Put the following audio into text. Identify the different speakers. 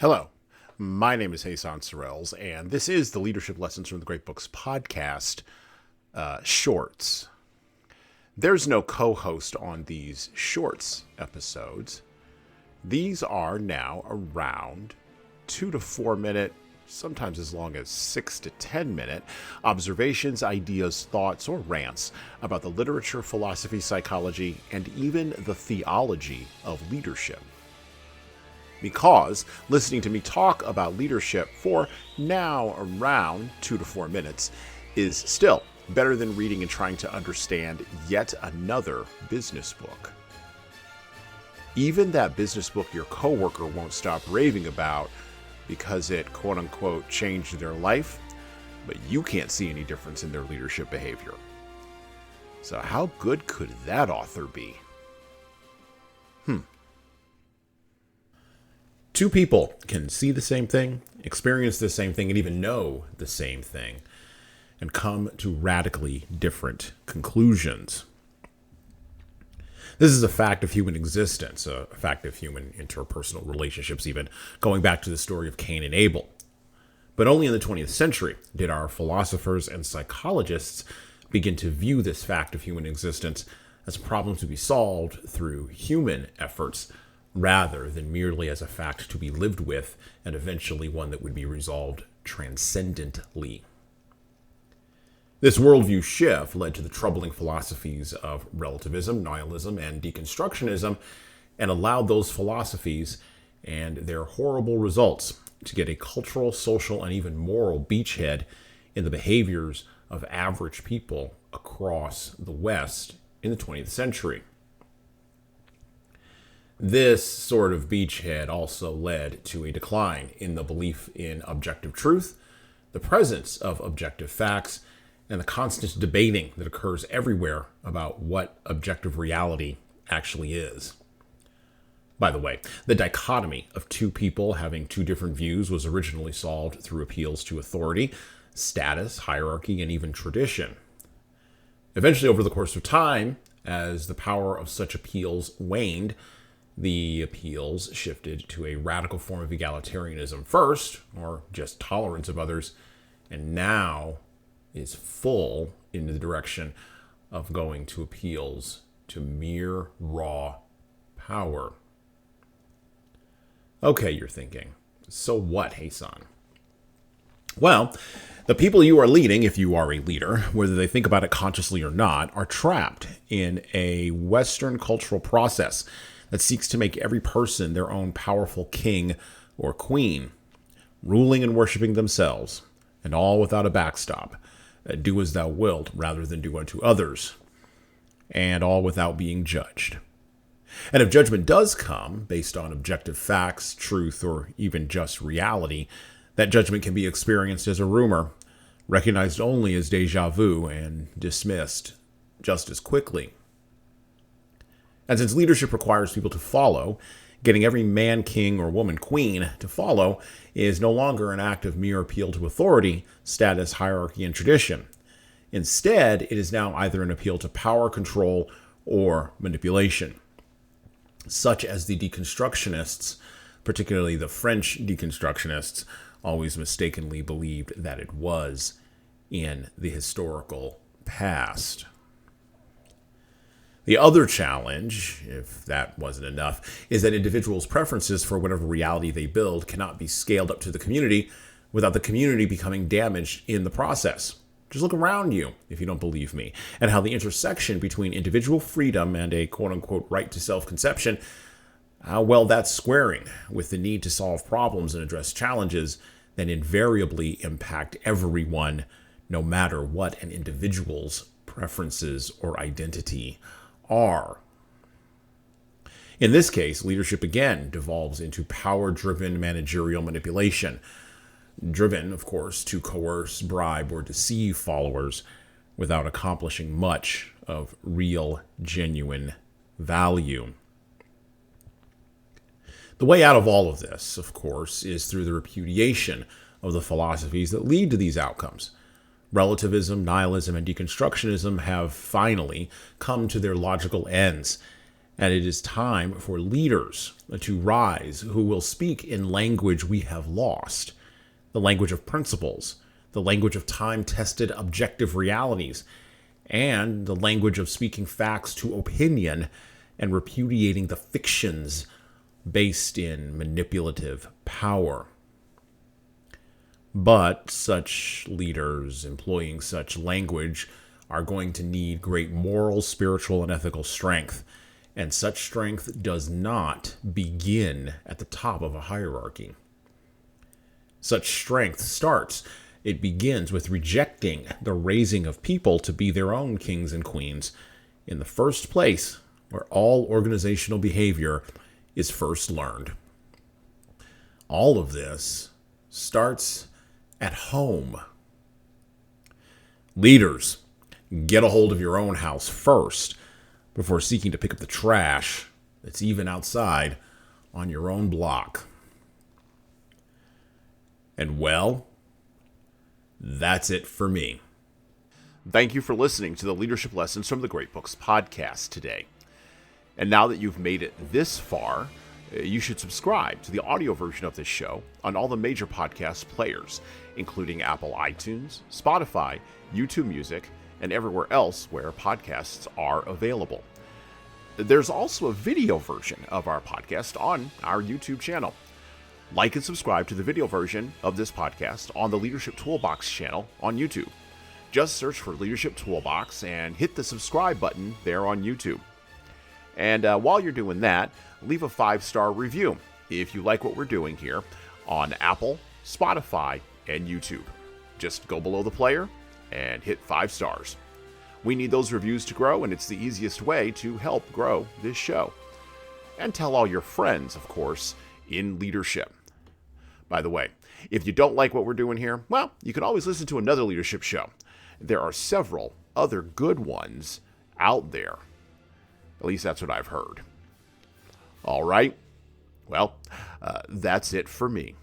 Speaker 1: Hello, my name is Hassan Sorrells, and this is the Leadership Lessons from the Great Books podcast shorts. There's no co-host on these shorts episodes. These are now around 2 to 4 minute, sometimes as long as 6 to 10 minute observations, ideas, thoughts, or rants about the literature, philosophy, psychology, and even the theology of leadership. Because listening to me talk about leadership for now around 2 to 4 minutes is still better than reading and trying to understand yet another business book. Even that business book your coworker won't stop raving about because it quote-unquote changed their life, but you can't see any difference in their leadership behavior. So how good could that author be? Two people can see the same thing, experience the same thing, and even know the same thing, and come to radically different conclusions. This is a fact of human existence, a fact of human interpersonal relationships, even going back to the story of Cain and Abel. But only in the 20th century did our philosophers and psychologists begin to view this fact of human existence as a problem to be solved through human efforts, rather than merely as a fact to be lived with, and eventually one that would be resolved transcendently. This worldview shift led to the troubling philosophies of relativism, nihilism, and deconstructionism, and allowed those philosophies and their horrible results to get a cultural, social, and even moral beachhead in the behaviors of average people across the West in the 20th century. This sort of beachhead also led to a decline in the belief in objective truth, the presence of objective facts, and the constant debating that occurs everywhere about what objective reality actually is. By the way, the dichotomy of two people having two different views was originally solved through appeals to authority, status, hierarchy, and even tradition. Eventually, over the course of time, as the power of such appeals waned, the appeals shifted to a radical form of egalitarianism first, or just tolerance of others, and now is full in the direction of going to appeals to mere raw power. Okay, you're thinking, so what, Hassan? Well, the people you are leading, if you are a leader, whether they think about it consciously or not, are trapped in a Western cultural process that seeks to make every person their own powerful king or queen, ruling and worshiping themselves, and all without a backstop. Do as thou wilt rather than do unto others, and all without being judged. And if judgment does come based on objective facts, truth, or even just reality, that judgment can be experienced as a rumor, recognized only as déjà vu, and dismissed just as quickly. And since leadership requires people to follow, getting every man, king, or woman, queen to follow is no longer an act of mere appeal to authority, status, hierarchy, and tradition. Instead, it is now either an appeal to power, control, or manipulation, such as the deconstructionists, particularly the French deconstructionists, always mistakenly believed that it was in the historical past. The other challenge, if that wasn't enough, is that individuals' preferences for whatever reality they build cannot be scaled up to the community without the community becoming damaged in the process. Just look around you, if you don't believe me, and how the intersection between individual freedom and a quote-unquote right to self-conception, how well that's squaring with the need to solve problems and address challenges that invariably impact everyone, no matter what an individual's preferences or identity are. In this case, leadership again devolves into power-driven managerial manipulation, driven, of course, to coerce, bribe, or deceive followers without accomplishing much of real, genuine value. The way out of all of this, of course, is through the repudiation of the philosophies that lead to these outcomes. Relativism, nihilism, and deconstructionism have finally come to their logical ends, And it is time for leaders to rise who will speak in language we have lost, the language of principles, the language of time-tested objective realities, and the language of speaking facts to opinion and repudiating the fictions based in manipulative power. But such leaders employing such language are going to need great moral, spiritual, and ethical strength. And such strength does not begin at the top of a hierarchy. Such strength it begins with rejecting the raising of people to be their own kings and queens in the first place where all organizational behavior is first learned. All of this starts at home. Leaders, get a hold of your own house first before seeking to pick up the trash that's even outside on your own block. And well, that's it for me. Thank you for listening to the Leadership Lessons from the Great Books podcast today. And now that you've made it this far, you should subscribe to the audio version of this show on all the major podcast players, including Apple iTunes, Spotify, YouTube Music, and everywhere else where podcasts are available. There's also a video version of our podcast on our YouTube channel. Like and subscribe to the video version of this podcast on the Leadership Toolbox channel on YouTube. Just search for Leadership Toolbox and hit the subscribe button there on YouTube. And while you're doing that, leave a 5-star review if you like what we're doing here on Apple, Spotify, and YouTube. Just go below the player and hit 5 stars. We need those reviews to grow, and it's the easiest way to help grow this show. And tell all your friends, of course, in leadership. By the way, if you don't like what we're doing here, well, you can always listen to another leadership show. There are several other good ones out there. At least that's what I've heard. All right. Well, that's it for me.